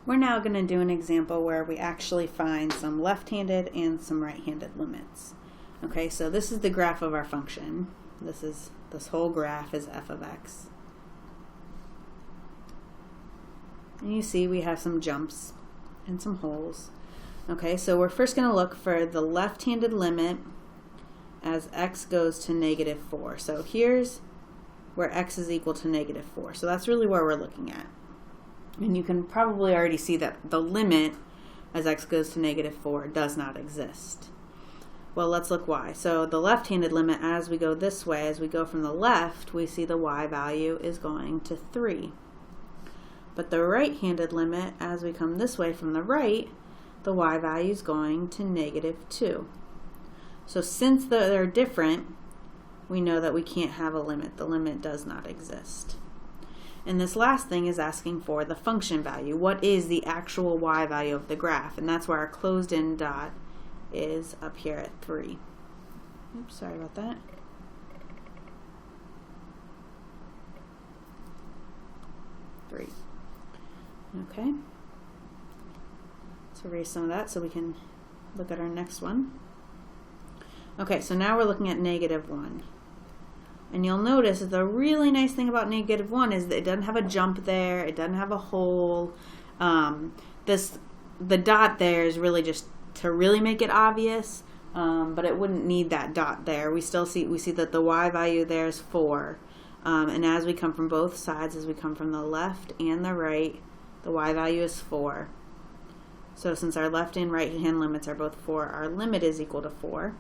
We're now going to do an example where we actually find some left-handed and some right-handed limits. Okay, so this is the graph of our function. This whole graph is f of x. And you see we have some jumps and some holes. Okay, so we're first going to look for the left-handed limit as x goes to -4. So here's where x is equal to -4. So that's really where we're looking at. And you can probably already see that the limit as x goes to -4 does not exist. Well, let's look why. So the left-handed limit, as we go this way, as we go from the left, we see the y value is going to 3. But the right-handed limit, as we come this way from the right, the y value is going to -2. So since they're different, we know that we can't have a limit. The limit does not exist. And this last thing is asking for the function value. What is the actual y value of the graph? And that's where our closed-in dot is up here at 3. Oops, sorry about that. Okay. Let's erase some of that so we can look at our next one. Okay, so now we're looking at -1. And you'll notice that the really nice thing about -1 is that it doesn't have a jump there, it doesn't have a hole. The dot there is really just to really make it obvious, but it wouldn't need that dot there. We see that the y value there is 4. And as we come from both sides, as we come from the left and the right, the y value is 4. So since our left and right hand limits are both 4, our limit is equal to 4.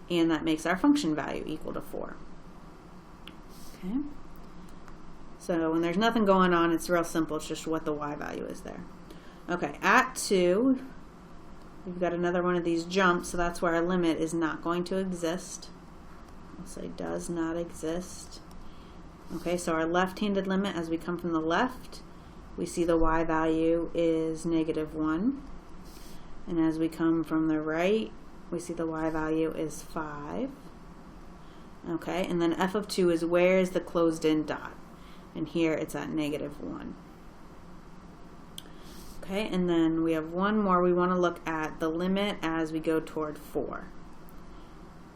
And that makes our function value equal to 4. Okay. So when there's nothing going on, it's real simple. It's just what the y value is there. Okay, at 2, we've got another one of these jumps, so that's where our limit is not going to exist. I'll say does not exist. Okay, so our left-handed limit, as we come from the left, we see the y value is -1. And as we come from the right, we see the y value is 5. Okay, and then f of 2 is where is the closed-in dot? And here it's at -1. Okay, and then we have one more. We want to look at the limit as we go toward 4.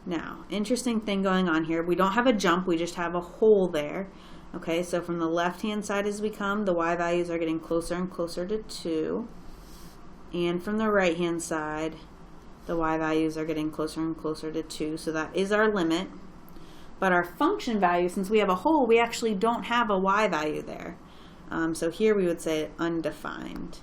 Now, interesting thing going on here. We don't have a jump, we just have a hole there. Okay, so from the left-hand side as we come, the y values are getting closer and closer to 2. And from the right-hand side, the y values are getting closer and closer to 2. So that is our limit. But our function value, since we have a hole, we actually don't have a y value there. So here we would say undefined.